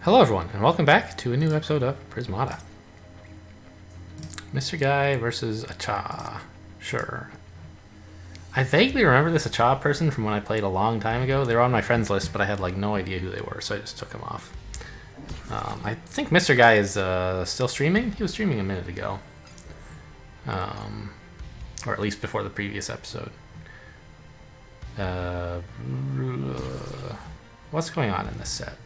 Hello everyone, and welcome back to a new episode of Prismata. Mr. Guy versus Acha. Sure. I vaguely remember this Acha person from when I played a long time ago. They were on my friends list, but I had like no idea who they were, so I just took them off. I think Mr. Guy is still streaming. He was streaming a minute ago. Or at least before the previous episode. What's going on in this set?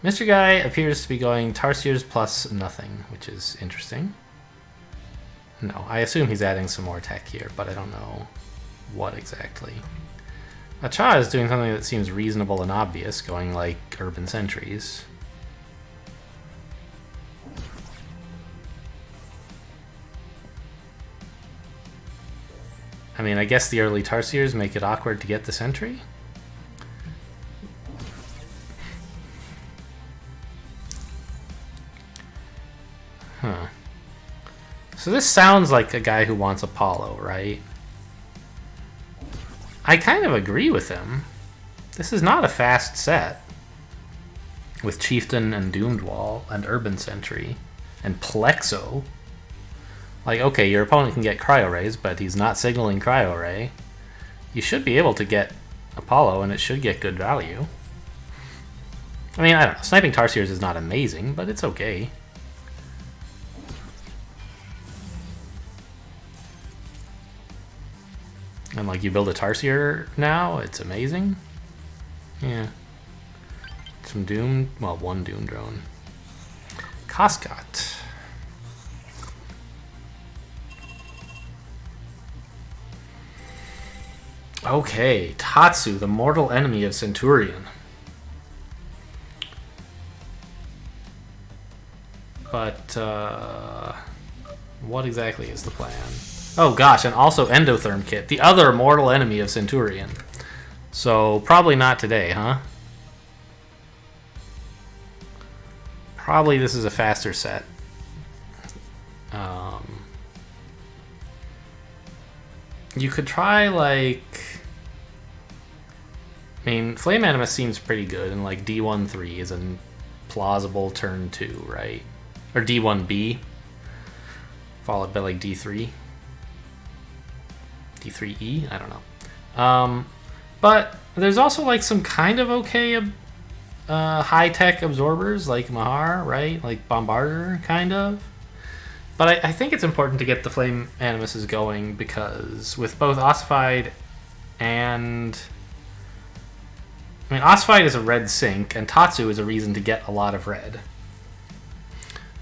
Mr. Guy appears to be going Tarsiers plus nothing, which is interesting. No, I assume he's adding some more tech here, but I don't know what exactly. Acha is doing something that seems reasonable and obvious, going like urban sentries. I mean, I guess the early Tarsiers make it awkward to get the sentry. Huh. So this sounds like a guy who wants Apollo, right? I kind of agree with him. This is not a fast set. With Chieftain and Doomed Wall and Urban Sentry and Plexo. Like, okay, your opponent can get Cryo Rays, but he's not signaling Cryo Ray. You should be able to get Apollo, and it should get good value. I mean, I don't know. Sniping Tarsiers is not amazing, but it's okay. And like, you build a Tarsier now, it's amazing. Yeah. Some Doom, well, one Doom drone. Coscott. Okay, Tatsu, the mortal enemy of Centurion. But, what exactly is the plan? Oh gosh, and also Endotherm Kit, the other mortal enemy of Centurion. So, probably not today, huh? Probably this is a faster set. You could try, like... I mean, Flame Animus seems pretty good, and like D1-3 is a plausible turn 2, right? Or D1B, followed by like D3. D3E? I don't know. But there's also like some kind of okay high-tech absorbers, like Mahar, right? Like Bombarder, kind of. But I think it's important to get the Flame Animuses going, because with both Ossified and... I mean, Ossified is a red sink, and Tatsu is a reason to get a lot of red.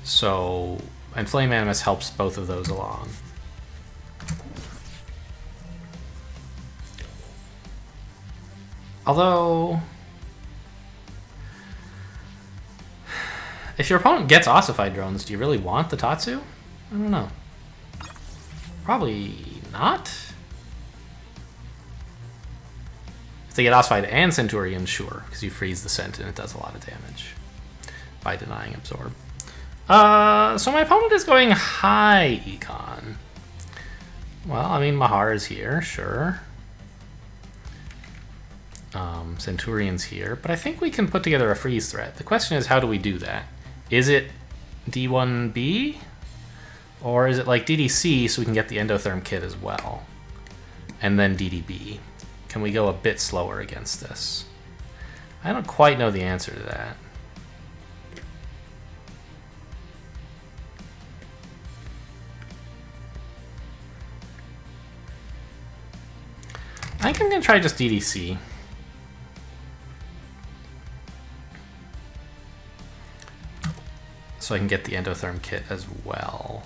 So, and Flame Animus helps both of those along. Although, if your opponent gets Ossified drones, do you really want the Tatsu? I don't know. Probably not. If they get Ossified and Centurion, sure, because you freeze the Cent and it does a lot of damage by denying Absorb. So my opponent is going high Econ. Well, I mean, Mahar is here, sure. Centurion's here, but I think we can put together a freeze threat. The question is, how do we do that? Is it D1B? Or is it like DDC so we can get the Endotherm Kit as well? And then DDB. Can we go a bit slower against this? I don't quite know the answer to that. I think I'm going to try just DDC. So I can get the Endotherm Kit as well.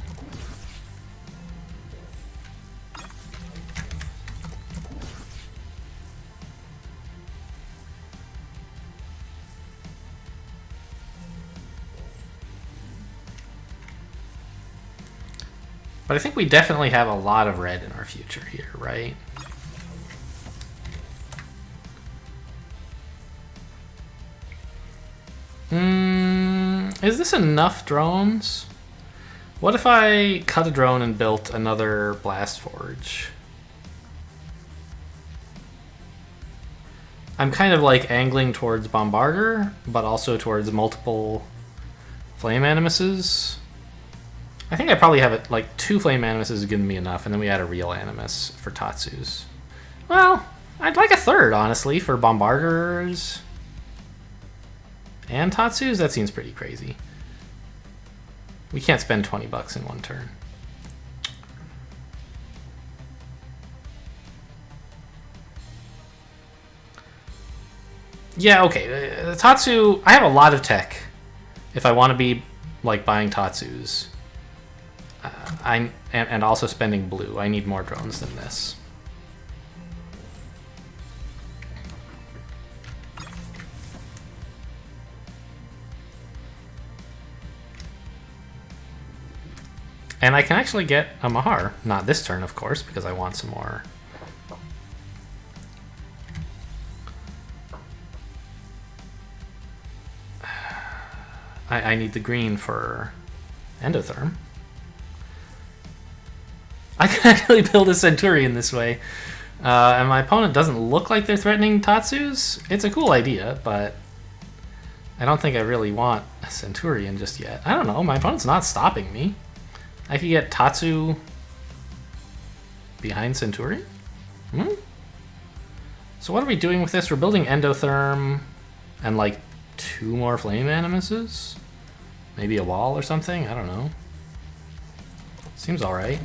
But I think we definitely have a lot of red in our future here, right? Is this enough drones? What if I cut a drone and built another Blast Forge? I'm kind of like angling towards Bombarder, but also towards multiple Flame Animuses. I think I probably have it like 2 Flame Animuses is giving me enough, and then we add a real Animus for Tatsus. Well, I'd like a 3rd, honestly, for Bombarders and Tatsus. That seems pretty crazy. We can't spend 20 bucks in one turn. Yeah, okay. Tatsu, I have a lot of tech if I want to be like buying Tatsus. And also spending blue. I need more drones than this. And I can actually get a Mahar. Not this turn, of course, because I want some more. I need the green for Endotherm. I can actually build a Centurion this way. And my opponent doesn't look like they're threatening Tatsus. It's a cool idea, but I don't think I really want a Centurion just yet. I don't know. My opponent's not stopping me. I could get Tatsu behind Centurion? So what are we doing with this? We're building Endotherm and like 2 more Flame Animuses? Maybe a wall or something? I don't know. Seems alright.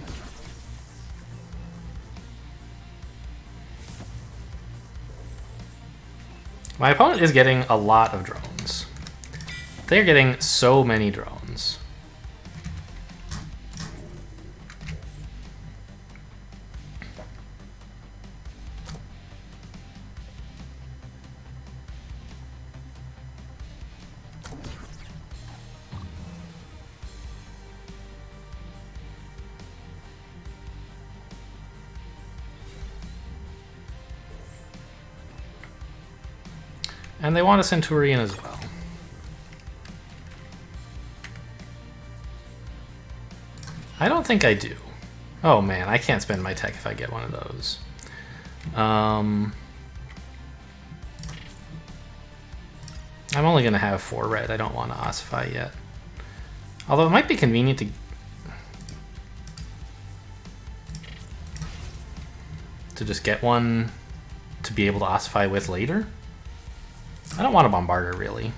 My opponent is getting a lot of drones. They're getting so many drones. And they want a Centurion as well. I don't think I do. Oh man, I can't spend my tech if I get one of those. I'm only going to have 4 red. I don't want to ossify yet. Although it might be convenient to just get one to be able to ossify with later. I don't want a Bombarder, really.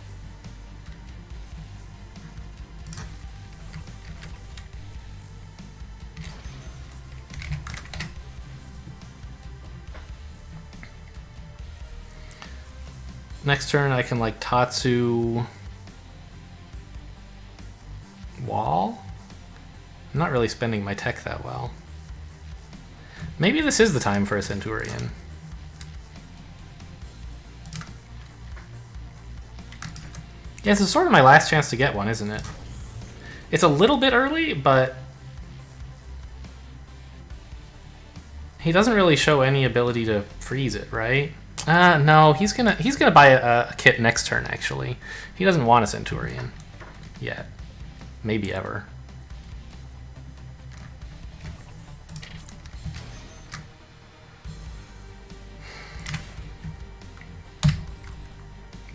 Next turn I can like Tatsu wall. I'm not really spending my tech that well. Maybe this is the time for a Centurion. Yeah, this is sort of my last chance to get one, isn't it? It's a little bit early, but he doesn't really show any ability to freeze it, right? No, he's gonna buy a kit next turn. Actually, he doesn't want a Centurion yet, maybe ever.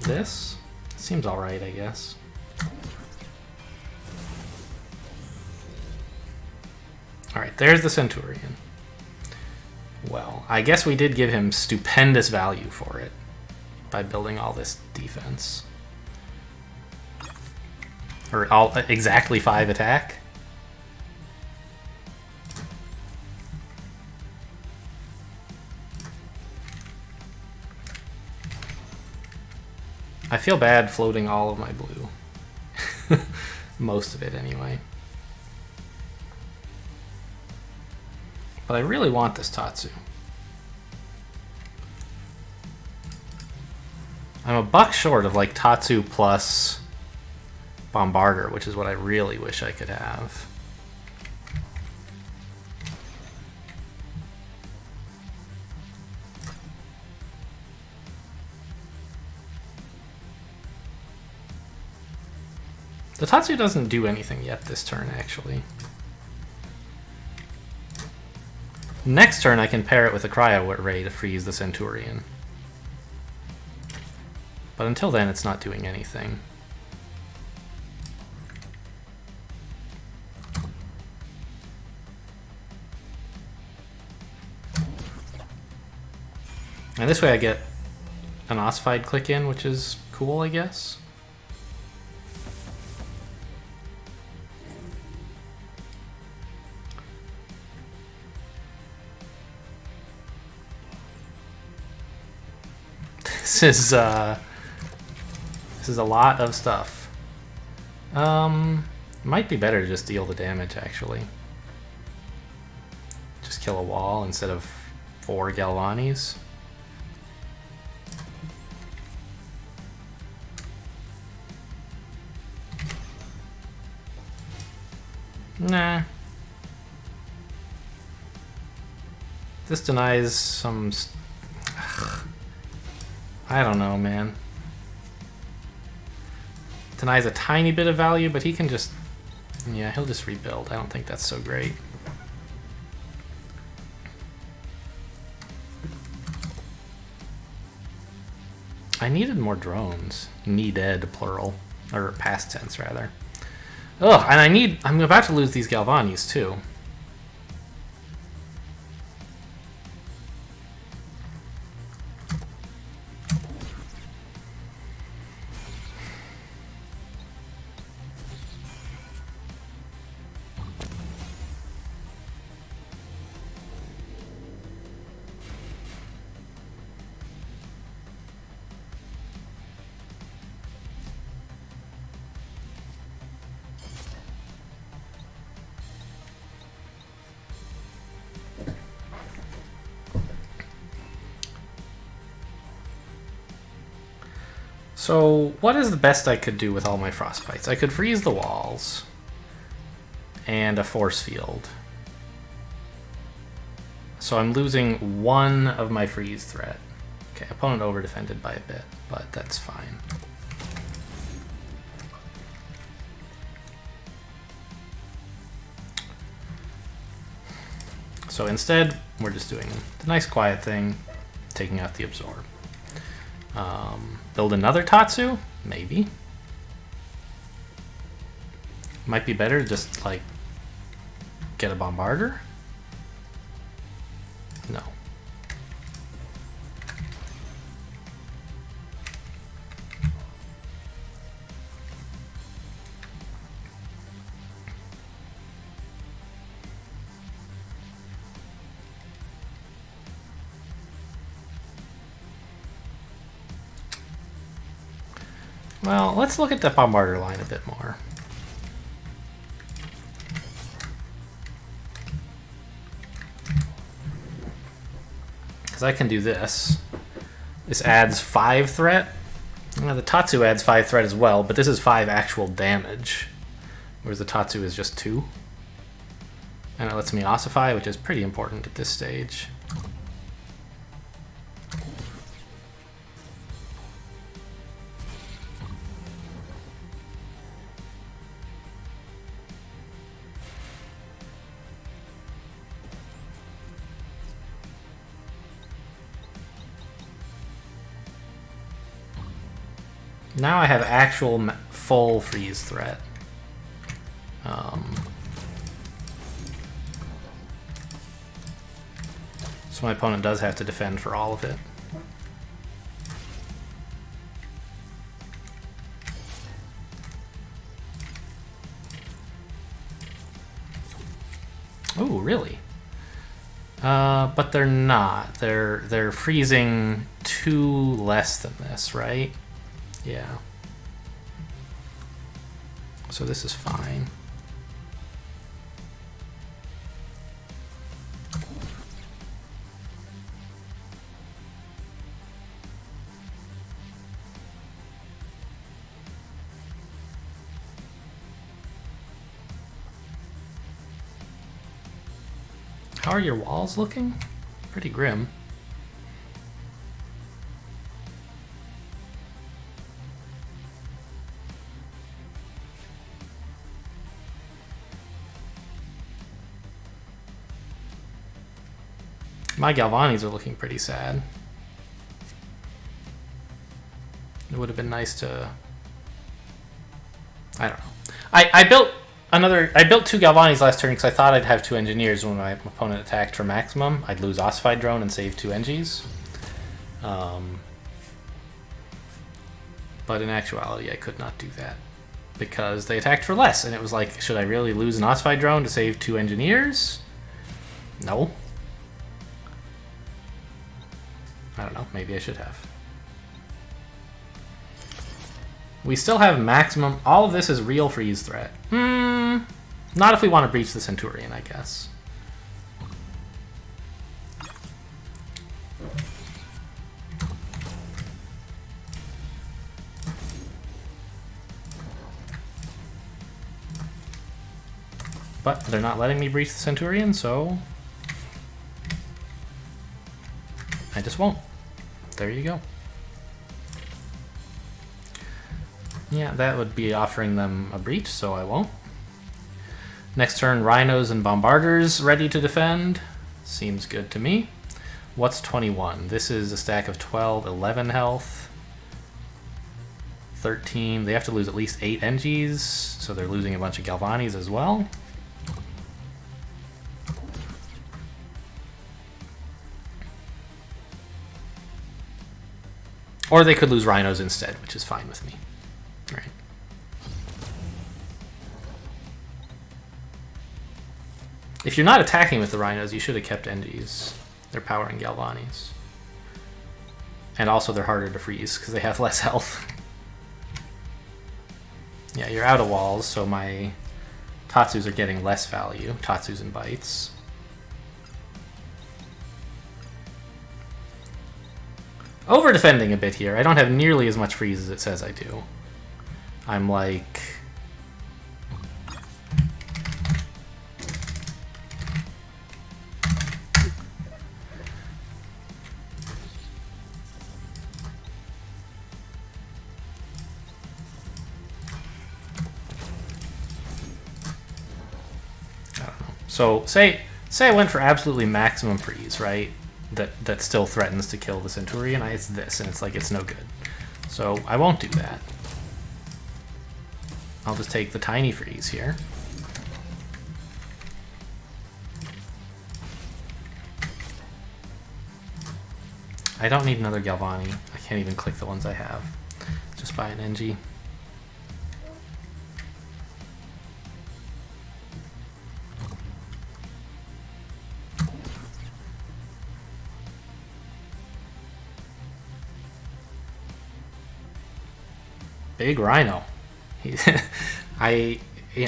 This seems all right, I guess. All right, there's the Centurion. Well, I guess we did give him stupendous value for it by building all this defense. Or all exactly 5 attack. I feel bad floating all of my blue. Most of it, anyway. But I really want this Tatsu. I'm $1 short of like Tatsu plus Bombarder, which is what I really wish I could have. The Tatsu doesn't do anything yet this turn, actually. Next turn I can pair it with a Cryo Ray to freeze the Centurion. But until then, it's not doing anything. And this way I get an ossified click in, which is cool, I guess. This is a lot of stuff. Might be better to just deal the damage, actually. Just kill a wall instead of 4 Galvanis. Nah. This denies some... I don't know, man. Denies a tiny bit of value, but he can just... Yeah, he'll just rebuild. I don't think that's so great. I needed more drones. Needed, plural. Or past tense, rather. Ugh, and I'm about to lose these Galvanis, too. So, what is the best I could do with all my frostbites? I could freeze the walls and a force field. So I'm losing 1 of my freeze threat. Okay, opponent over defended by a bit, but that's fine. So instead, we're just doing the nice quiet thing, taking out the absorb. Build another Tatsu? Maybe. Might be better to just, like, get a Bombarder? No. Well, let's look at the Bombarder line a bit more. Because I can do this. This adds 5 threat. Now, the Tatsu adds 5 threat as well, but this is 5 actual damage. Whereas the Tatsu is just 2. And it lets me ossify, which is pretty important at this stage. Now I have actual full freeze threat. So my opponent does have to defend for all of it. Oh, really? But they're not. They're freezing 2 less than this, right? Yeah. So this is fine. How are your walls looking? Pretty grim. My Galvanis are looking pretty sad. It would have been nice to... I don't know. I built two Galvani's last turn because I thought I'd have 2 engineers when my opponent attacked for maximum. I'd lose Ossified Drone and save 2 Engies. But in actuality, I could not do that because they attacked for less, and it was like, should I really lose an Ossified Drone to save 2 engineers? No. I don't know, maybe I should have. We still have maximum. All of this is real freeze threat. Not if we want to breach the Centurion, I guess. But they're not letting me breach the Centurion, so I just won't. There you go. Yeah, that would be offering them a breach, so I won't. Next turn, Rhinos and Bombarders ready to defend. Seems good to me. What's 21? This is a stack of 12, 11 health. 13. They have to lose at least 8 Engies, so they're losing a bunch of Galvanis as well. Or they could lose Rhinos instead, which is fine with me. Right. If you're not attacking with the Rhinos, you should have kept Engies. They're powering Galvanis. And also they're harder to freeze because they have less health. Yeah, you're out of walls, so my Tatsus are getting less value. Tatsus and Bites. Over defending a bit here. I don't have nearly as much freeze as it says I do. I'm like... I don't know. So say I went for absolutely maximum freeze, right? That still threatens to kill the Centurion. It's this, and it's like, it's no good. So I won't do that. I'll just take the tiny freeze here. I don't need another Galvani. I can't even click the ones I have. Just buy an Engie. Big Rhino. You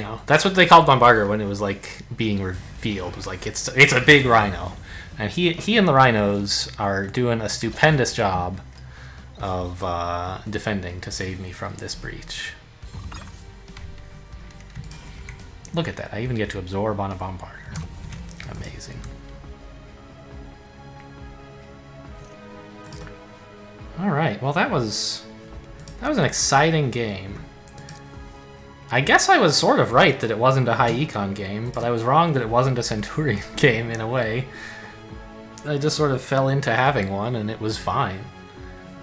know, that's what they called Bombarder when it was like being revealed. It was like, it's a big Rhino, and he and the Rhinos are doing a stupendous job of defending to save me from this breach. Look at that! I even get to absorb on a Bombarder. Amazing. All right. Well, that was an exciting game. I guess I was sort of right that it wasn't a high econ game, but I was wrong that it wasn't a Centurion game in a way. I just sort of fell into having one, and it was fine.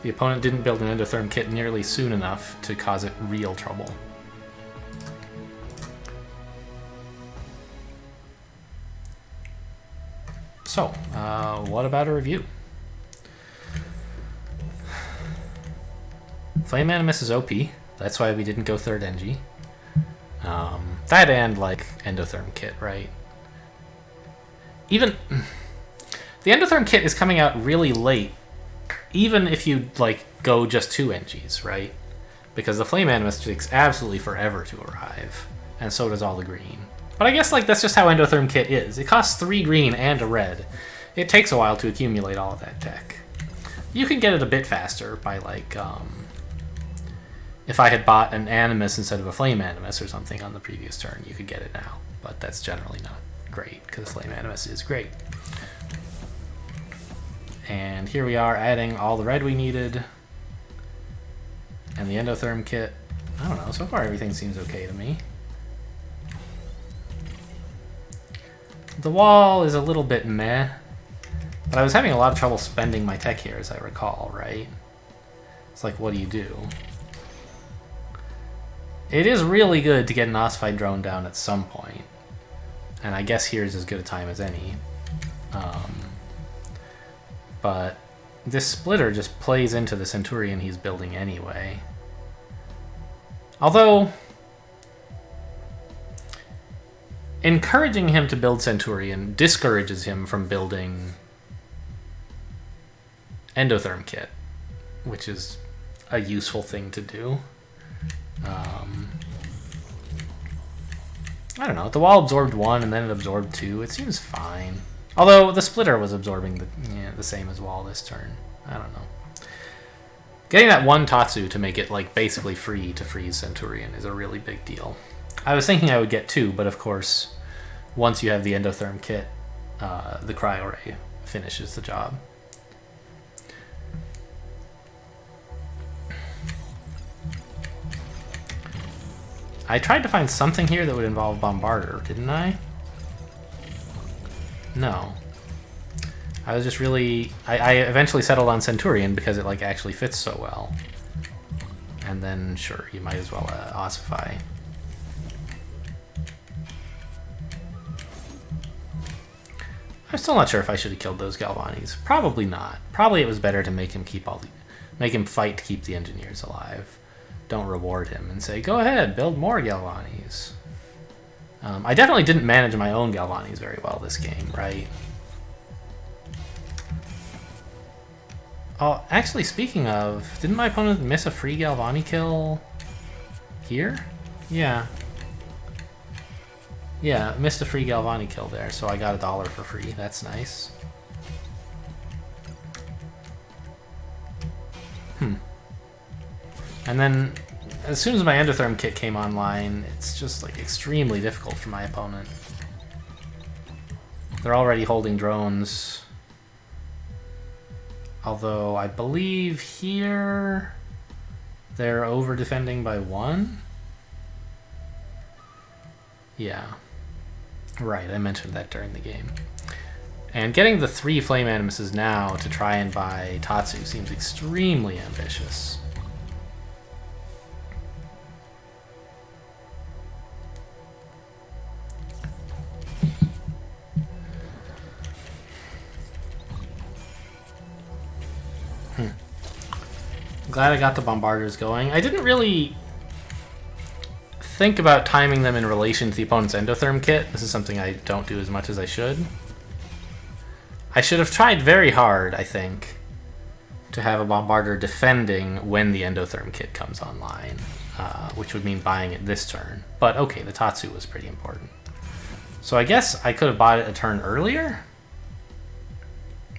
The opponent didn't build an endotherm kit nearly soon enough to cause it real trouble. So, what about a review? Flame Animus is OP. That's why we didn't go third Engie. That and, like, Endotherm Kit, right? Even... The Endotherm Kit is coming out really late, even if you, like, go just 2 Engies, right? Because the Flame Animus takes absolutely forever to arrive, and so does all the green. But I guess, like, that's just how Endotherm Kit is. It costs 3 green and a red. It takes a while to accumulate all of that tech. You can get it a bit faster by, like, if I had bought an Animus instead of a Flame Animus or something on the previous turn, you could get it now. But that's generally not great, because Flame Animus is great. And here we are adding all the red we needed. And the Endotherm Kit. I don't know, so far everything seems okay to me. The wall is a little bit meh. But I was having a lot of trouble spending my tech here, as I recall, right? It's like, what do you do? It is really good to get an ossified drone down at some point. And I guess here's as good a time as any. But this splitter just plays into the Centurion he's building anyway. Although, encouraging him to build Centurion discourages him from building Endotherm Kit, which is a useful thing to do. I don't know. The wall absorbed 1 and then it absorbed 2. It seems fine. Although the splitter was absorbing the same as wall this turn. I don't know. Getting that one Tatsu to make it like basically free to freeze Centurion is a really big deal. I was thinking I would get 2, but of course, once you have the Endotherm Kit, the Cryo Ray finishes the job. I tried to find something here that would involve Bombarder, didn't I? No. I was just really... I eventually settled on Centurion because it like actually fits so well. And then, sure, you might as well ossify. I'm still not sure if I should have killed those Galvanis. Probably not. Probably it was better to make him make him fight to keep the engineers alive. Don't reward him and say, go ahead, build more Galvanis. I definitely didn't manage my own Galvanis very well this game, right? Oh, actually, speaking of, didn't my opponent miss a free Galvani kill here? Yeah. Yeah, missed a free Galvani kill there, so I got $1 for free. That's nice. And then, as soon as my Endotherm Kit came online, it's just like extremely difficult for my opponent. They're already holding drones. Although, I believe here they're over-defending by 1? Yeah. Right, I mentioned that during the game. And getting the 3 Flame Animuses now to try and buy Tatsu seems extremely ambitious. Glad I got the Bombarders going. I didn't really think about timing them in relation to the opponent's Endotherm Kit. This is something I don't do as much as I should. I should have tried very hard, I think, to have a Bombarder defending when the Endotherm Kit comes online, which would mean buying it this turn. But okay, the Tatsu was pretty important. So I guess I could have bought it a turn earlier?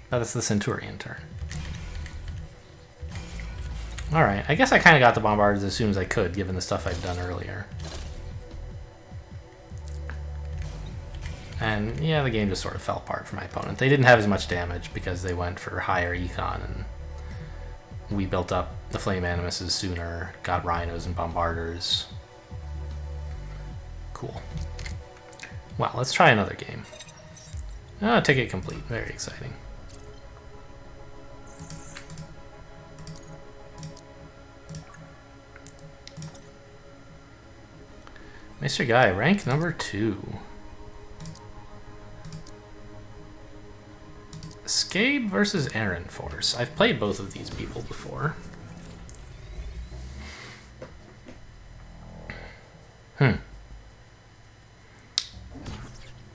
That's the Centurion turn. Alright, I guess I kind of got the Bombarders as soon as I could, given the stuff I'd done earlier. And yeah, the game just sort of fell apart for my opponent. They didn't have as much damage because they went for higher econ, and we built up the Flame Animuses sooner, got Rhinos and Bombarders. Cool. Well, let's try another game. Ah, ticket complete. Very exciting. Mr. Guy, rank number 2. Scabe versus Aaron Force. I've played both of these people before.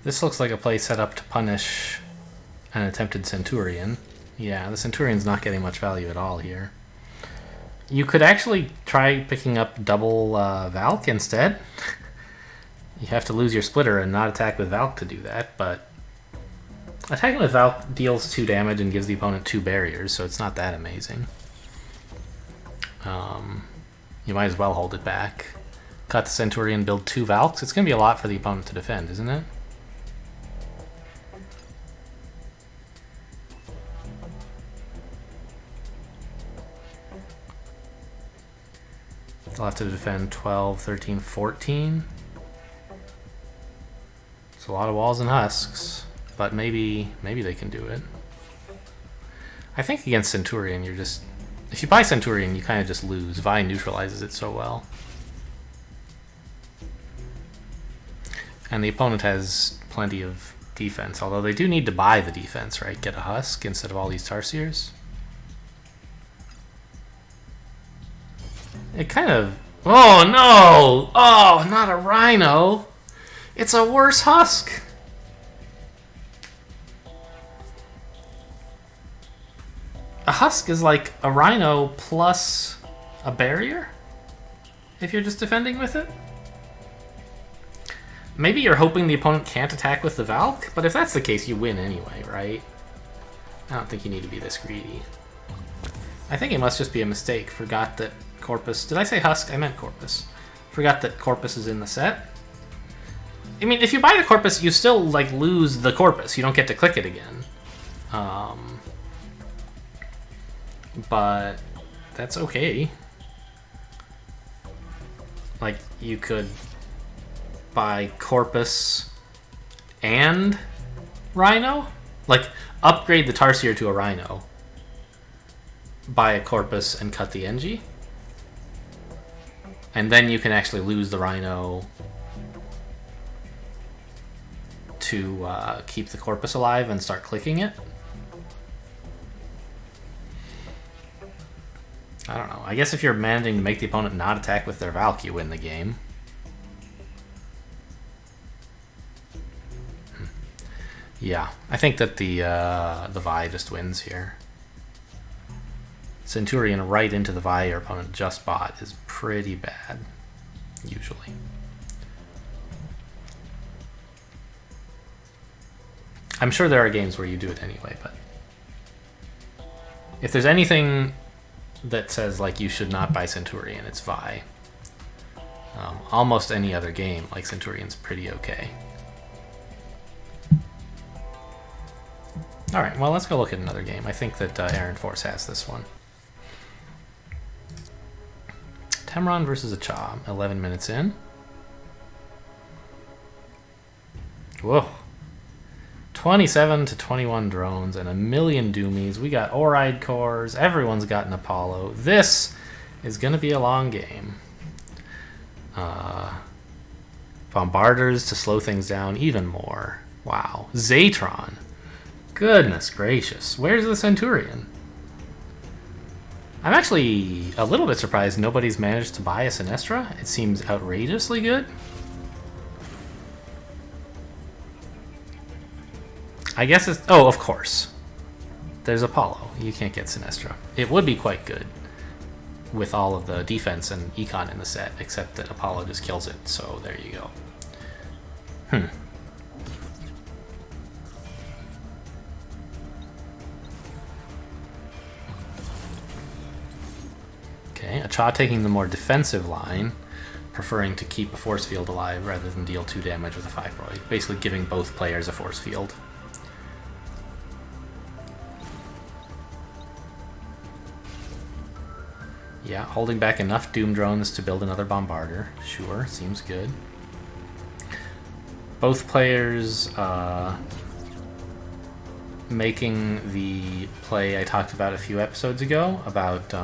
This looks like a play set up to punish an attempted Centurion. Yeah, the Centurion's not getting much value at all here. You could actually try picking up double Valk instead. You have to lose your splitter and not attack with Valk to do that, but attacking with Valk deals 2 damage and gives the opponent 2 barriers, so it's not that amazing. You might as well hold it back. Cut the Centurion, build 2 Valks. It's going to be a lot for the opponent to defend, isn't it? They'll have to defend 12, 13, 14. It's a lot of walls and husks, but maybe they can do it. I think against Centurion, you're just... If you buy Centurion, you kind of just lose. Vi neutralizes it so well. And the opponent has plenty of defense, although they do need to buy the defense, right? Get a Husk instead of all these Tarsiers. It kind of... Oh, no! Oh, not a Rhino! It's a worse Husk! A Husk is like a Rhino plus a barrier? If you're just defending with it? Maybe you're hoping the opponent can't attack with the Valk, but if that's the case, you win anyway, right? I don't think you need to be this greedy. I think it must just be a mistake. Forgot that Corpus... Did I say Husk? I meant Corpus. Forgot that Corpus is in the set. I mean, if you buy the Corpus, you still, like, lose the Corpus. You don't get to click it again. But that's okay. Like, you could buy Corpus and Rhino? Like, upgrade the Tarsier to a Rhino. Buy a Corpus and cut the NG. And then you can actually lose the Rhino to keep the Corpus alive and start clicking it. I don't know. I guess if you're managing to make the opponent not attack with their Valk, you win the game. Yeah, I think that the Vi just wins here. Centurion right into the Vi your opponent just bought is pretty bad, usually. I'm sure there are games where you do it anyway, but if there's anything that says like you should not buy Centurion, it's Vi. Almost any other game, like Centurion's pretty okay. Alright, well, let's go look at another game. I think that Aaron Force has this one. Temron versus Acha, 11 minutes in. Whoa. 27 to 21 drones and a million Doomies. We got Oride cores. Everyone's got an Apollo. This is going to be a long game. Bombarders to slow things down even more. Wow. Zatron. Goodness gracious. Where's the Centurion? I'm actually a little bit surprised nobody's managed to buy a Sinestra. It seems outrageously good. I guess it's... Oh, of course. There's Apollo. You can't get Sinestra. It would be quite good with all of the defense and econ in the set, except that Apollo just kills it, so there you go. Okay, Acha taking the more defensive line, preferring to keep a force field alive rather than deal 2 damage with a Fibroid, basically giving both players a force field. Yeah, holding back enough Doom drones to build another Bombarder. Sure, seems good. Both players making the play I talked about a few episodes ago about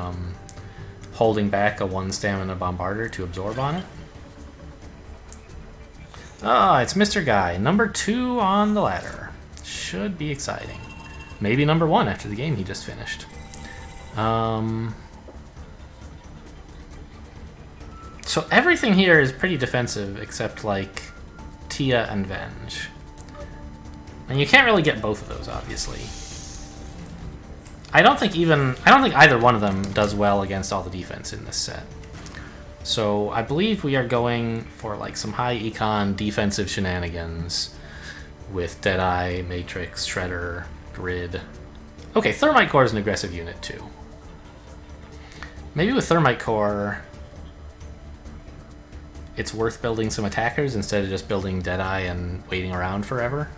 holding back a 1 stamina Bombarder to absorb on it. Ah, it's Mr. Guy, number 2 on the ladder. Should be exciting. Maybe number 1 after the game he just finished. So everything here is pretty defensive except like Tia and Venge. And you can't really get both of those, obviously. I don't think either one of them does well against all the defense in this set. So I believe we are going for like some high econ defensive shenanigans with Deadeye, Matrix, Shredder, Grid. Okay, Thermite Core is an aggressive unit too. Maybe with Thermite Core it's worth building some attackers instead of just building Deadeye and waiting around forever.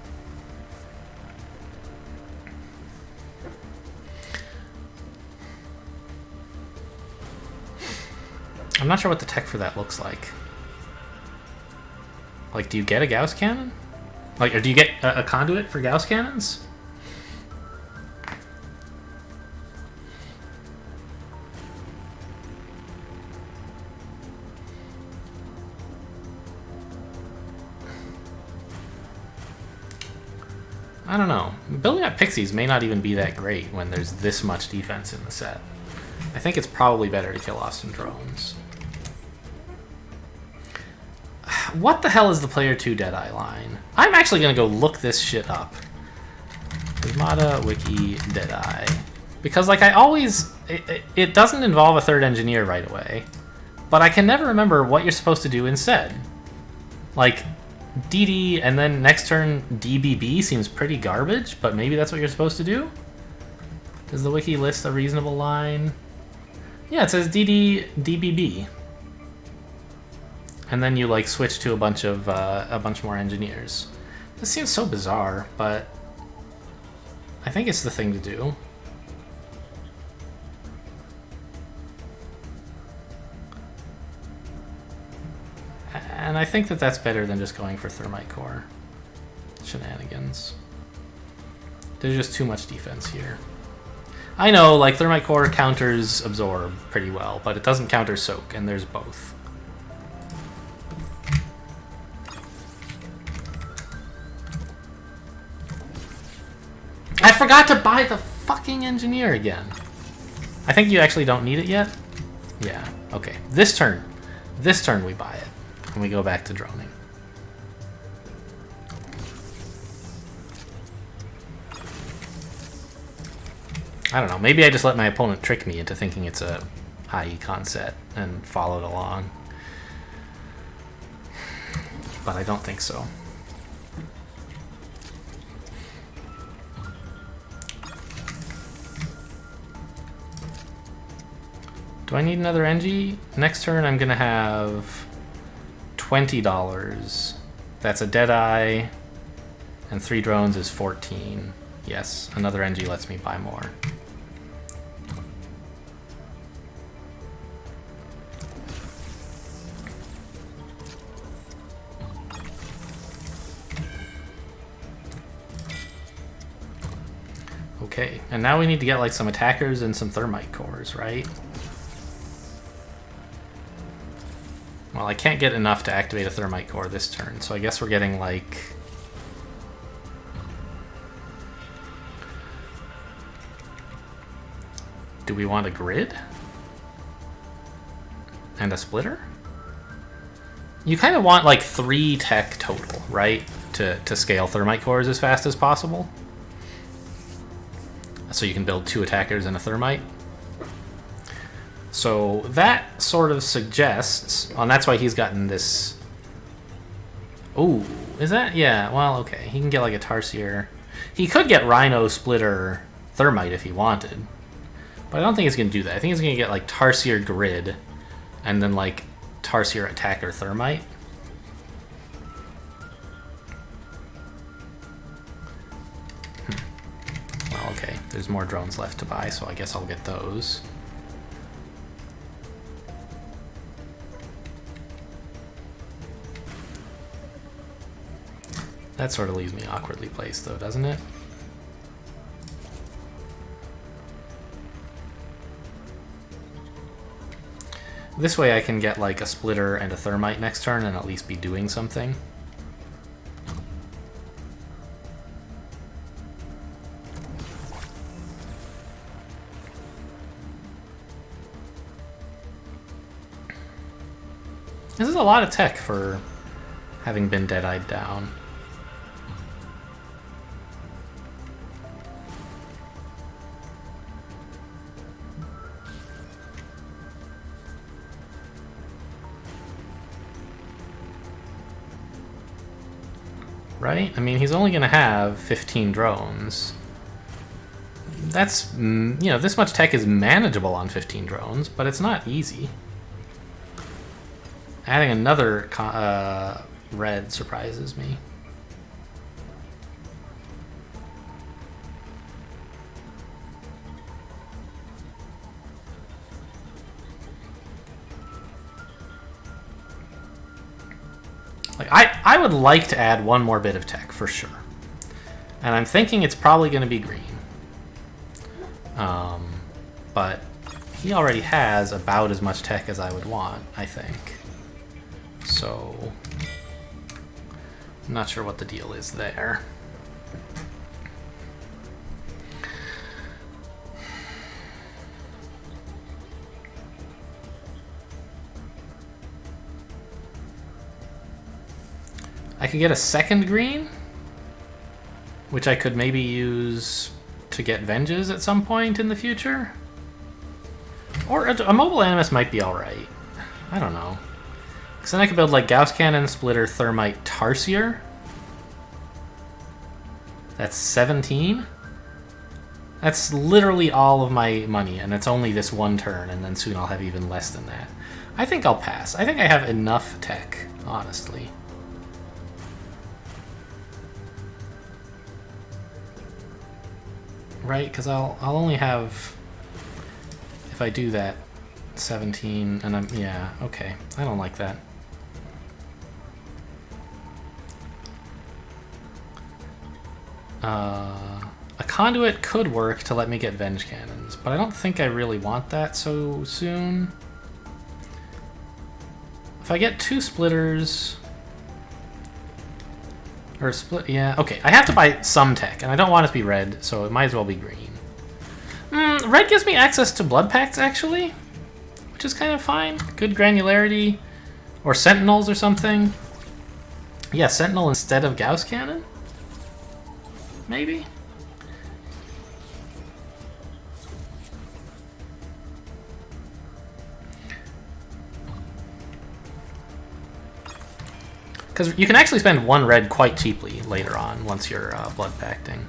I'm not sure what the tech for that looks like. Like, do you get a Gauss cannon? Like, or do you get a conduit for Gauss cannons? I don't know. Building up pixies may not even be that great when there's this much defense in the set. I think it's probably better to kill off some drones. What the hell is the player 2 Deadeye line? I'm actually going to go look this shit up. Prismata wiki Deadeye. Because, like, I always... It doesn't involve a third engineer right away. But I can never remember what you're supposed to do instead. Like, DD and then next turn DBB seems pretty garbage, but maybe that's what you're supposed to do? Does the wiki list a reasonable line? Yeah, it says DD DBB. And then you like switch to a bunch more engineers. This seems so bizarre, but I think it's the thing to do. And I think that that's better than just going for Thermite Core shenanigans. There's just too much defense here. I know, like, Thermite Core counters Absorb pretty well, but it doesn't counter Soak, and there's both. I forgot to buy the fucking engineer again. I think you actually don't need it yet. Yeah, okay. This turn we buy it, and we go back to droning. I don't know, maybe I just let my opponent trick me into thinking it's a high econ set and followed along. But I don't think so. Do I need another Engie? Next turn I'm gonna have $20. That's a Deadeye, and 3 drones is 14. Yes, another Engie lets me buy more. Okay, and now we need to get like some attackers and some Thermite Cores, right? Well, I can't get enough to activate a Thermite Core this turn, so I guess we're getting like... Do we want a grid? And a splitter? You kind of want like 3 tech total, right? To scale Thermite Cores as fast as possible. So you can build 2 attackers and a Thermite. So that sort of suggests... Oh, and that's why he's gotten this... Ooh, is that? Yeah, well, okay. He can get like a Tarsier. He could get Rhino, Splitter, Thermite if he wanted. But I don't think he's going to do that. I think he's going to get like Tarsier Grid and then like Tarsier Attacker Thermite. Well, okay. There's more drones left to buy, so I guess I'll get those. That sort of leaves me awkwardly placed, though, doesn't it? This way I can get like a Splitter and a Thermite next turn and at least be doing something. This is a lot of tech for having been Dead-Eyed down. Right? I mean, he's only going to have 15 drones. That's, you know, this much tech is manageable on 15 drones, but it's not easy. Adding another red surprises me. Like, I would like to add one more bit of tech for sure. And I'm thinking it's probably going to be green. But he already has about as much tech as I would want, I think. So I'm not sure what the deal is there. I could get a second green, which I could maybe use to get Venges at some point in the future. Or a mobile Animus might be alright. I don't know. Because then I could build like Gauss Cannon, Splitter, Thermite, Tarsier. That's 17. That's literally all of my money, and it's only this one turn, and then soon I'll have even less than that. I think I'll pass. I think I have enough tech, honestly. Right? Because I'll only have, if I do that, 17, and yeah, okay. I don't like that. A conduit could work to let me get Venge Cannons, but I don't think I really want that so soon. If I get 2 splitters... Or split... Yeah, okay. I have to buy some tech, and I don't want it to be red, so it might as well be green. Red gives me access to Blood Pacts, actually, which is kind of fine. Good granularity. Or Sentinels or something. Yeah, Sentinel instead of Gauss Cannon? Maybe? Because you can actually spend 1 red quite cheaply later on, once you're blood pacting.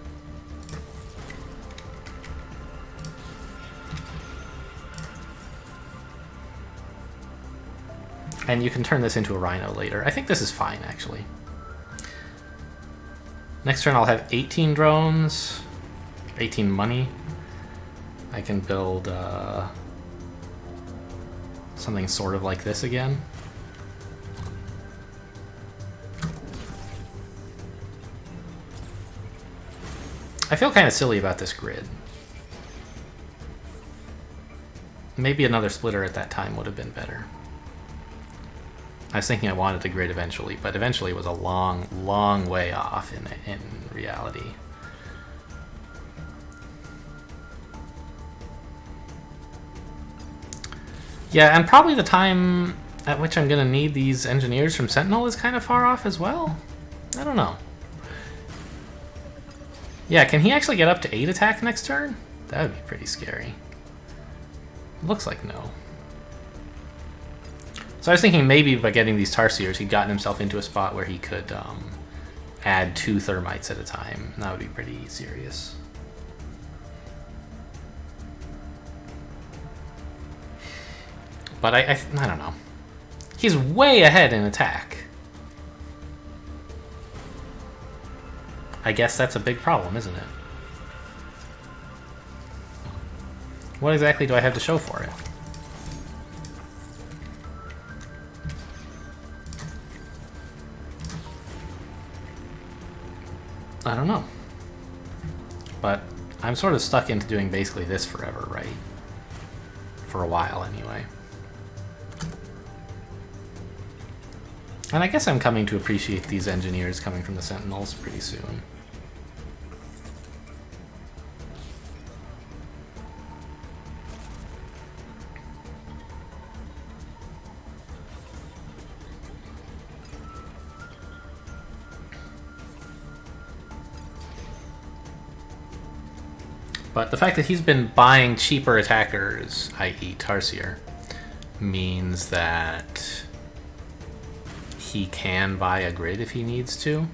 And you can turn this into a Rhino later. I think this is fine, actually. Next turn I'll have 18 drones, 18 money. I can build something sort of like this again. I feel kind of silly about this grid. Maybe another splitter at that time would have been better. I was thinking I wanted to grid eventually, but eventually was a long, long way off in reality. Yeah, and probably the time at which I'm going to need these engineers from Sentinel is kind of far off as well. I don't know. Yeah, can he actually get up to 8 attack next turn? That would be pretty scary. Looks like no. So I was thinking maybe by getting these Tarsiers, he'd gotten himself into a spot where he could add 2 Thermites at a time, and that would be pretty serious. But I don't know. He's way ahead in attack. I guess that's a big problem, isn't it? What exactly do I have to show for it? I don't know. But I'm sort of stuck into doing basically this forever, right? For a while, anyway. And I guess I'm coming to appreciate these engineers coming from the Sentinels pretty soon. But the fact that he's been buying cheaper attackers, i.e. Tarsier, means that he can buy a grid if he needs to.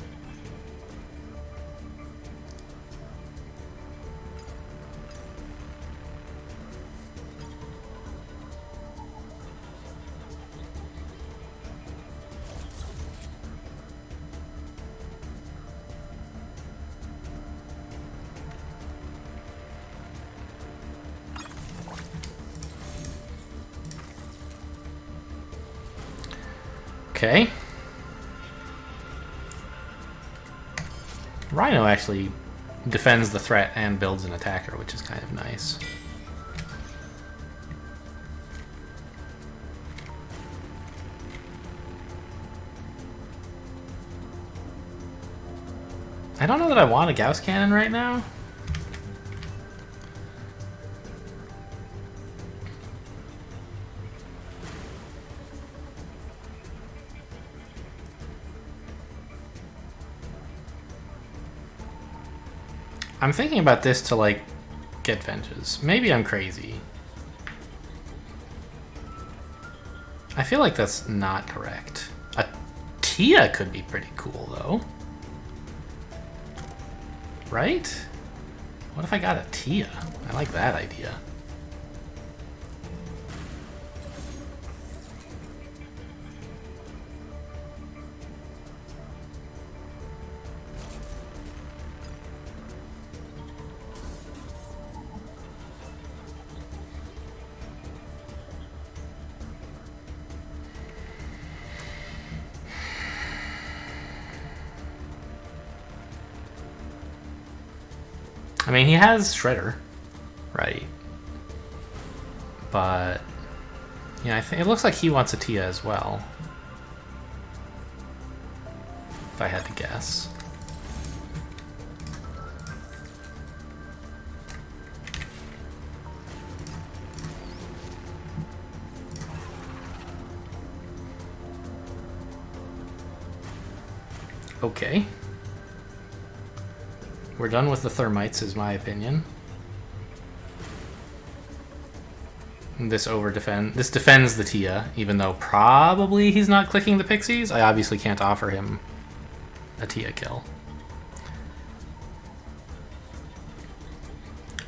Okay. Rhino actually defends the threat and builds an attacker, which is kind of nice. I don't know that I want a Gauss Cannon right now. I'm thinking about this to, like, get venges. Maybe I'm crazy. I feel like that's not correct. A Tia could be pretty cool, though. Right? What if I got a Tia? I like that idea. I mean, he has Shredder, right? But yeah, I think it looks like he wants a Tia as well. If I had to guess. Okay. We're done with the thermites, is my opinion. This this defends the Tia, even though probably he's not clicking the pixies. I obviously can't offer him a Tia kill.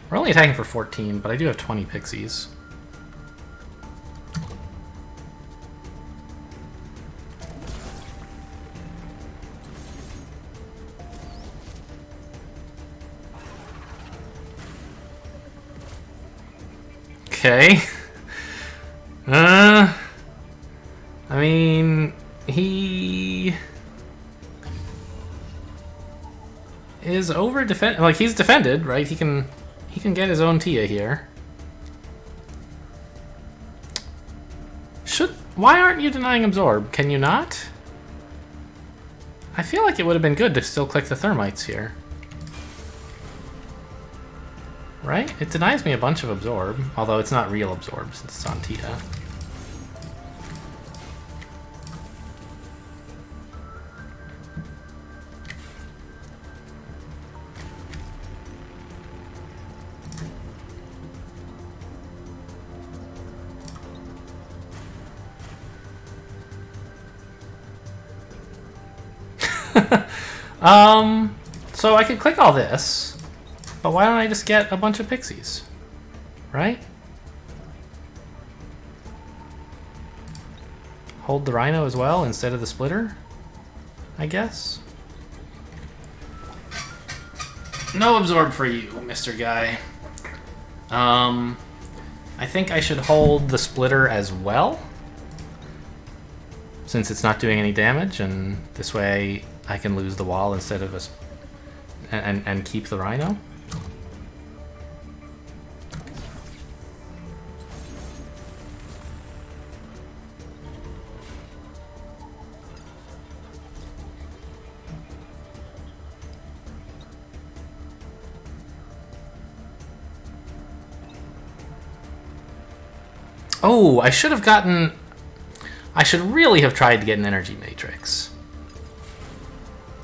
We're only attacking for 14, but I do have 20 pixies. Okay. I mean, he is like he's defended, right? He can get his own Tia here. Why aren't you denying absorb? Can you not? I feel like it would have been good to still click the thermites here. Right? It denies me a bunch of absorb, although it's not real absorb since it's on Tia. So I could click all this. But why don't I just get a bunch of pixies? Right? Hold the rhino as well instead of the splitter, I guess. No absorb for you, Mr. Guy. I think I should hold the splitter as well, since it's not doing any damage, and this way I can lose the wall instead of and keep the rhino. Oh, I should really have tried to get an energy matrix.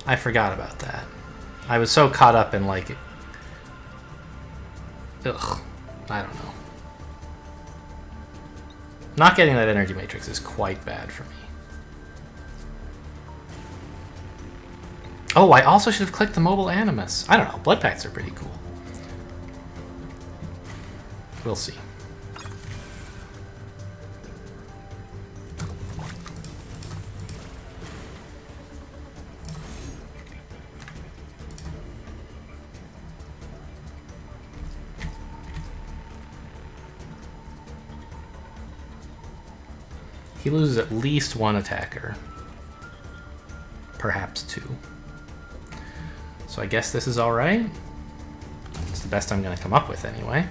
I forgot about that. I was so caught up in, like... Ugh. I don't know. Not getting that energy matrix is quite bad for me. Oh, I also should have clicked the mobile animus. I don't know. Blood packs are pretty cool. We'll see. He loses at least one attacker. Perhaps two. So I guess this is alright. It's the best I'm going to come up with anyway.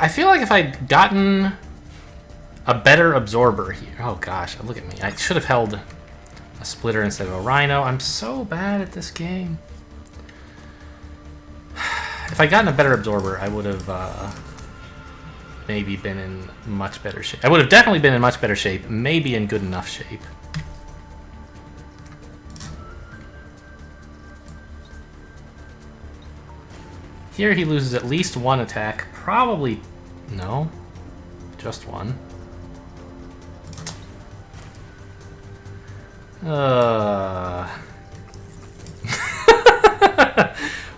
I feel like if I'd gotten a better absorber here. Oh gosh, look at me. I should have held a splitter instead of a rhino. I'm so bad at this game. If I'd gotten a better absorber, I would have maybe been in much better shape. I would have definitely been in much better shape, maybe in good enough shape. Here he loses at least one attack. Probably... no. Just one.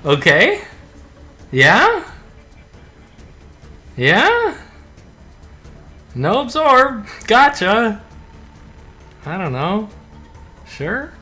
Okay. Yeah? Yeah? No absorb. Gotcha. I don't know. Sure?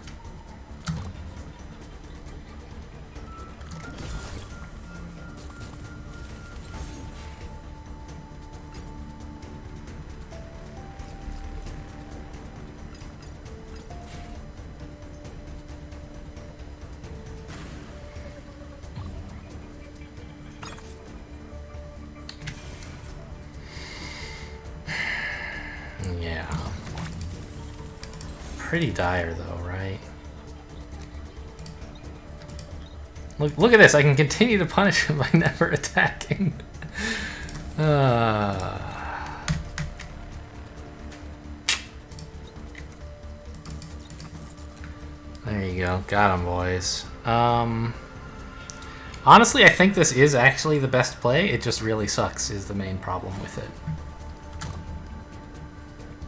Yeah. Pretty dire though, right? Look at this, I can continue to punish him by never attacking. There you go, got him, boys. Honestly, I think this is actually the best play, it just really sucks is the main problem with it.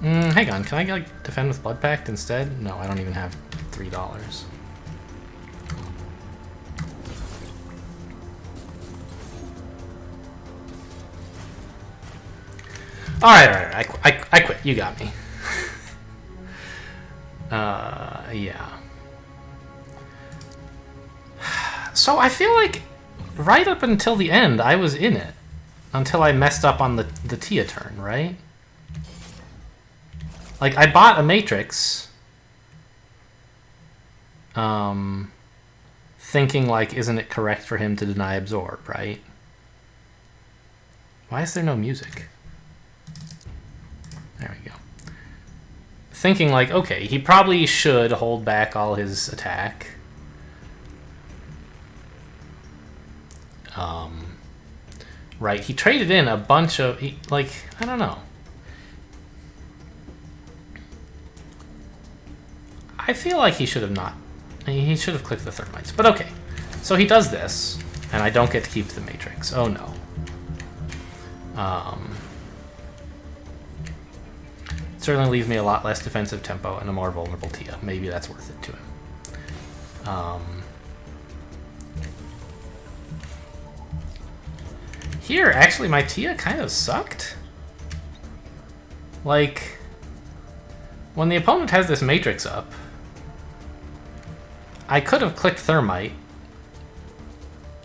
Hang on, can I like defend with Blood Pact instead? No, I don't even have $3. Alright, I quit. You got me. Yeah. So I feel like right up until the end, I was in it. Until I messed up on the Tia turn, right? Like, I bought a Matrix, thinking, like, isn't it correct for him to deny absorb, right? Why is there no music? There we go. Thinking, like, okay, he probably should hold back all his attack. Right, he traded in a bunch of, like, I don't know. I feel like he should have not. He should have clicked the Thermites. But okay. So he does this, and I don't get to keep the Matrix. Oh no. Certainly leaves me a lot less defensive tempo and a more vulnerable Tia. Maybe that's worth it to him. Here, actually, my Tia kind of sucked. Like, when the opponent has this Matrix up, I could have clicked Thermite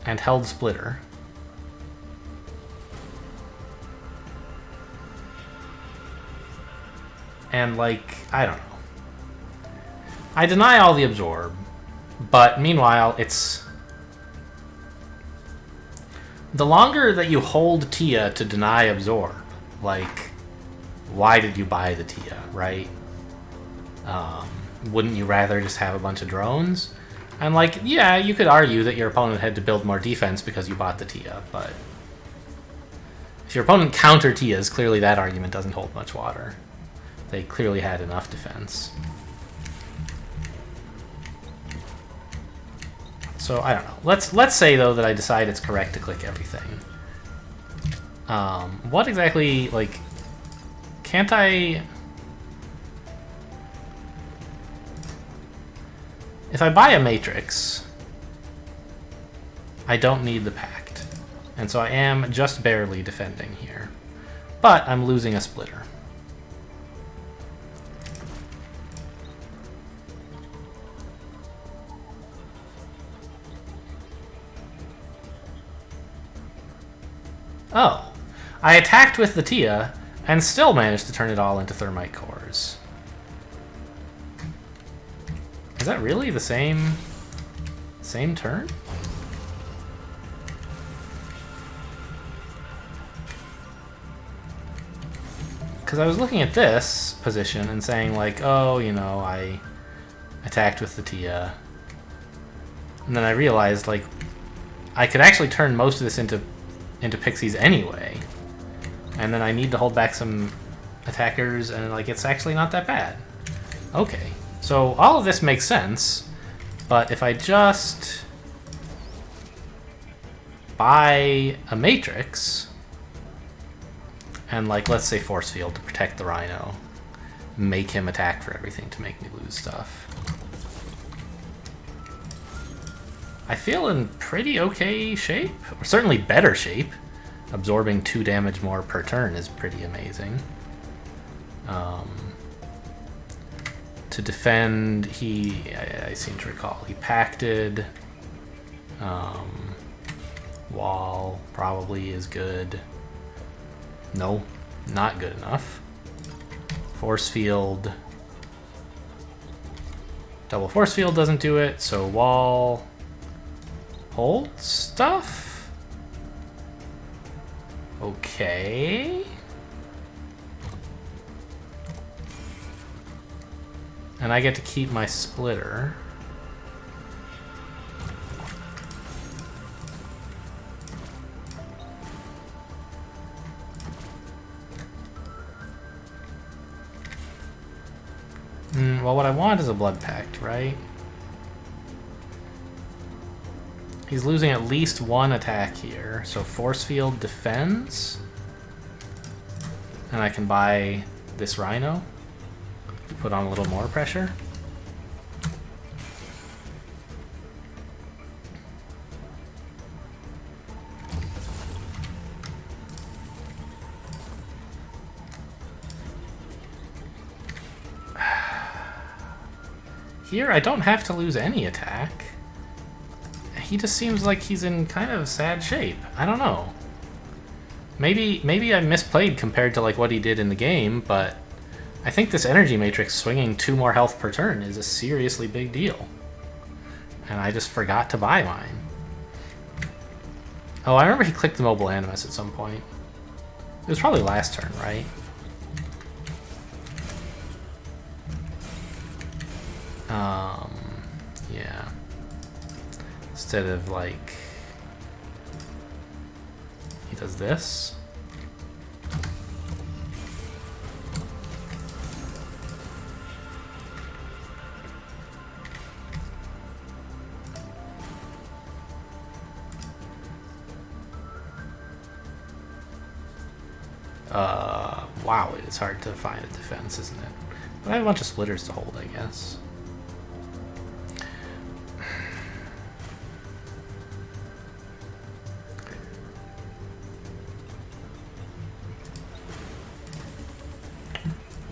and held Splitter. And, like, I don't know. I deny all the absorb, but meanwhile, it's... the longer that you hold Tia to deny absorb, like, why did you buy the Tia, right? Wouldn't you rather just have a bunch of drones? And, like, yeah, you could argue that your opponent had to build more defense because you bought the Tia, but if your opponent counter Tias, clearly that argument doesn't hold much water. They clearly had enough defense. So, I don't know. Let's say, though, that I decide it's correct to click everything. What exactly, like, can't I... if I buy a Matrix, I don't need the Pact. And so I am just barely defending here. But I'm losing a Splitter. Oh, I attacked with the Tia and still managed to turn it all into Thermite cores. Is that really the same turn? Because I was looking at this position and saying like, oh, you know, I attacked with the Tia. And then I realized like I could actually turn most of this into pixies anyway. And then I need to hold back some attackers, and like it's actually not that bad. Okay, so all of this makes sense, but if I just buy a matrix and like let's say force field to protect the Rhino, make him attack for everything to make me lose stuff, I feel in pretty okay shape, or certainly better shape. Absorbing 2 damage more per turn is pretty amazing. To defend, I seem to recall, he pacted. Wall probably is good. No, not good enough. Force field. Double force field doesn't do it, so wall. Hold stuff? Okay. And I get to keep my splitter. Well, what I want is a blood pact, right? He's losing at least 1 attack here, so force field defends. And I can buy this Rhino to put on a little more pressure. Here, I don't have to lose any attack. He just seems like he's in kind of sad shape. I don't know. Maybe I misplayed compared to like what he did in the game, but I think this energy matrix swinging 2 more health per turn is a seriously big deal. And I just forgot to buy mine. Oh, I remember he clicked the mobile animus at some point. It was probably last turn, right? Yeah. Instead of like, he does this. Wow, it's hard to find a defense, isn't it? But I have a bunch of splitters to hold, I guess.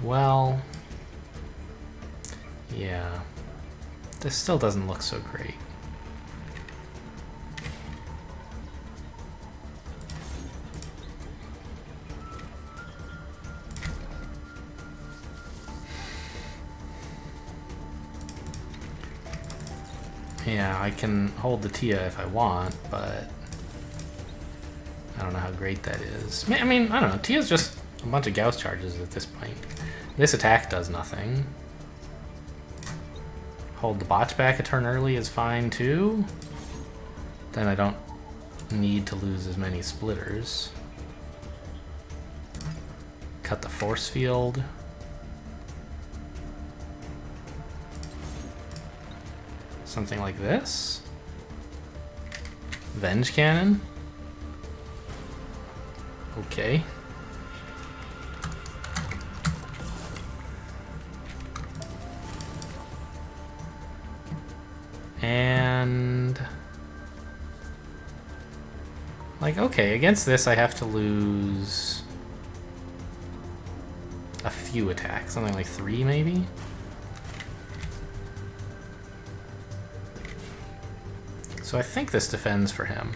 Well, yeah, this still doesn't look so great. Yeah, I can hold the Tia if I want, but I don't know how great that is. I mean, I don't know. Tia's just a bunch of Gauss charges at this point. This attack does nothing. Hold the botch back a turn early is fine too. Then I don't need to lose as many splitters. Cut the force field. Something like this. Venge cannon. Okay. And like, okay, against this I have to lose a few attacks, something like 3 maybe. So I think this defends for him.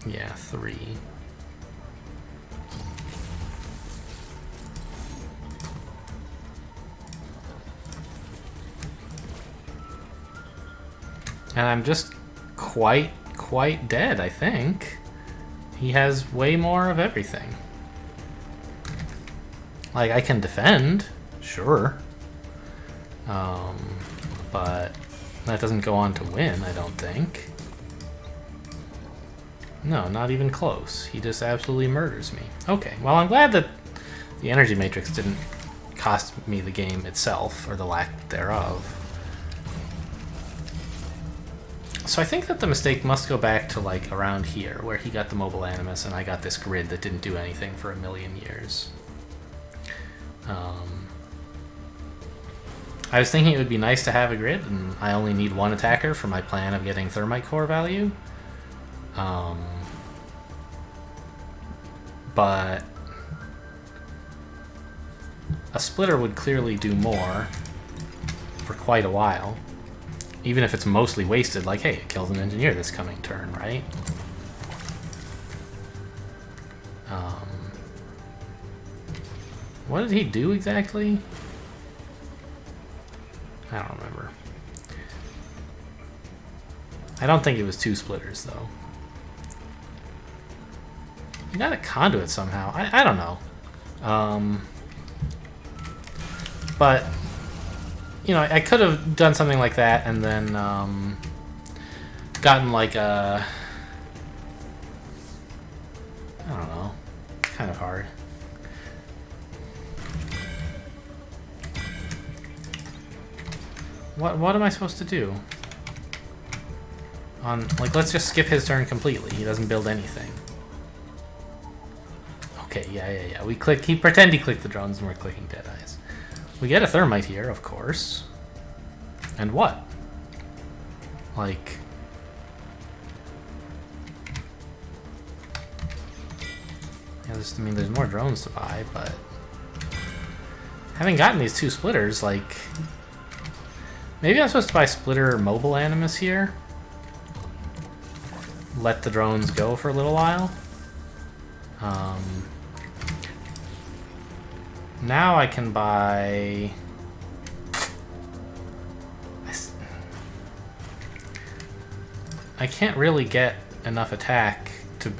Yeah, 3. And I'm just quite dead, I think. He has way more of everything. Like, I can defend, sure. But that doesn't go on to win, I don't think. No, not even close. He just absolutely murders me. Okay, well, I'm glad that the energy matrix didn't cost me the game itself, or the lack thereof. So I think that the mistake must go back to, like, around here, where he got the mobile animus and I got this grid that didn't do anything for a million years. I was thinking it would be nice to have a grid, and I only need one attacker for my plan of getting thermite core value. But a splitter would clearly do more for quite a while. Even if it's mostly wasted, like, hey, it kills an engineer this coming turn, right? What did he do exactly? I don't remember. I don't think it was 2 splitters, though. You got a conduit somehow. I don't know. But, you know, I could have done something like that and then gotten like a... I don't know. Kind of hard. What am I supposed to do? Like, let's just skip his turn completely. He doesn't build anything. Okay, yeah. He pretend he clicked the drones and we're clicking Deadeyes. We get a thermite here, of course. And what? Like... Yeah, I mean, there's more drones to buy, but... Having gotten these 2 splitters, like... Maybe I'm supposed to buy splitter mobile animus here? Let the drones go for a little while? Now I can buy... I can't really get enough attack to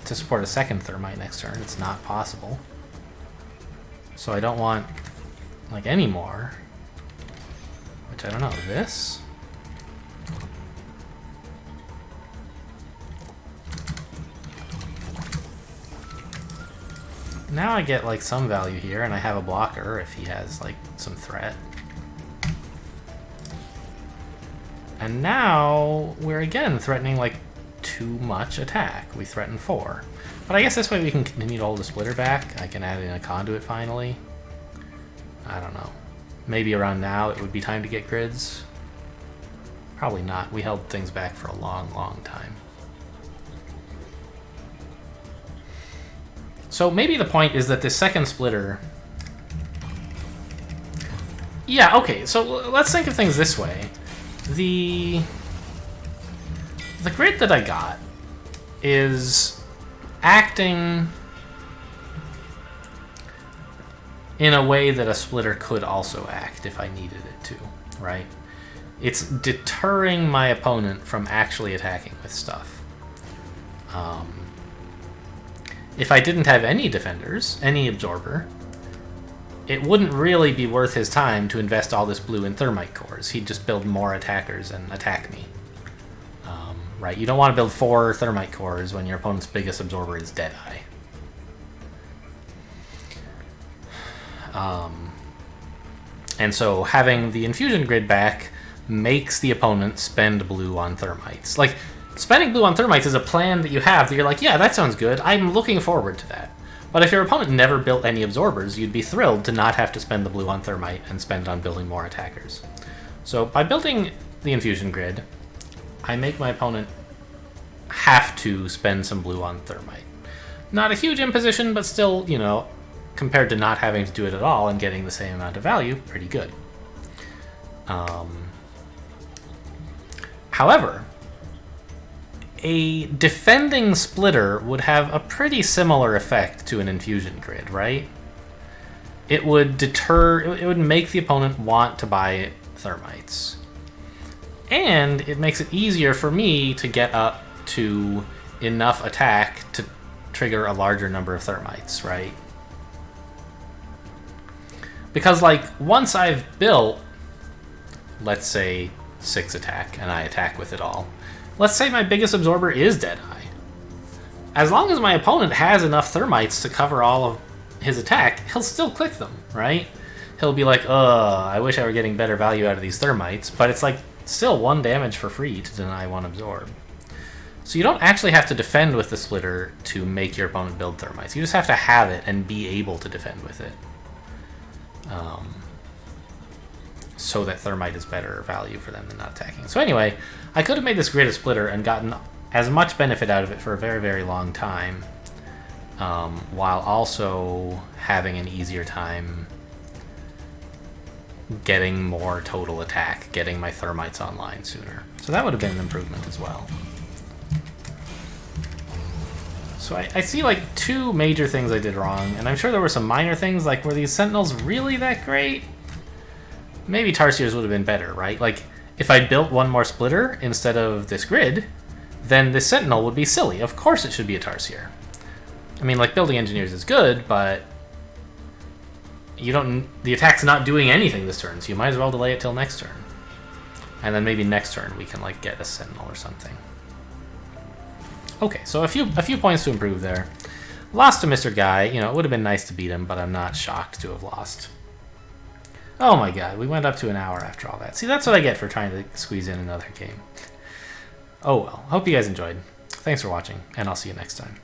to support a second thermite next turn. It's not possible. So I don't want, like, any more. Which, I don't know, this? Now I get, like, some value here, and I have a blocker if he has, like, some threat. And now we're again threatening, like, too much attack. We threaten 4. But I guess this way we can continue to hold the splitter back. I can add in a conduit finally. I don't know. Maybe around now it would be time to get grids. Probably not. We held things back for a long, long time. So maybe the point is that this second splitter... Yeah, okay, so let's think of things this way. The grid that I got is acting in a way that a splitter could also act if I needed it to, right? It's deterring my opponent from actually attacking with stuff. If I didn't have any defenders, any absorber, it wouldn't really be worth his time to invest all this blue in thermite cores. He'd just build more attackers and attack me. Right? You don't want to build 4 thermite cores when your opponent's biggest absorber is Deadeye. And so having the infusion grid back makes the opponent spend blue on thermites. Like, spending blue on thermites is a plan that you have that you're like, yeah, that sounds good. I'm looking forward to that. But if your opponent never built any absorbers, you'd be thrilled to not have to spend the blue on thermite and spend it on building more attackers. So by building the infusion grid, I make my opponent have to spend some blue on thermite. Not a huge imposition, but still, you know, compared to not having to do it at all and getting the same amount of value, pretty good. However, a defending splitter would have a pretty similar effect to an infusion grid, right? It would it would make the opponent want to buy thermites. And it makes it easier for me to get up to enough attack to trigger a larger number of thermites, right? Because, like, once I've built, let's say, 6 attack, and I attack with it all, let's say my biggest absorber is Deadeye. As long as my opponent has enough thermites to cover all of his attack, he'll still click them, right? He'll be like, I wish I were getting better value out of these thermites, but it's like still 1 damage for free to deny 1 absorb. So you don't actually have to defend with the splitter to make your opponent build thermites. You just have to have it and be able to defend with it. So that thermite is better value for them than not attacking. So anyway, I could have made this grid a splitter and gotten as much benefit out of it for a very, very long time, while also having an easier time getting more total attack, getting my thermites online sooner. So that would have been an improvement as well. So I see like 2 major things I did wrong, and I'm sure there were some minor things, like were these Sentinels really that great? Maybe Tarsiers would have been better, right? Like, if I built 1 more splitter instead of this grid, then this Sentinel would be silly. Of course it should be a Tarsier. I mean, like, building engineers is good, but you don't. The attack's not doing anything this turn, so you might as well delay it till next turn. And then maybe next turn we can, like, get a Sentinel or something. Okay, so a few points to improve there. Lost to Mr. Guy. You know, it would have been nice to beat him, but I'm not shocked to have lost. Oh my god, we went up to an hour after all that. See, that's what I get for trying to squeeze in another game. Oh well, hope you guys enjoyed. Thanks for watching, and I'll see you next time.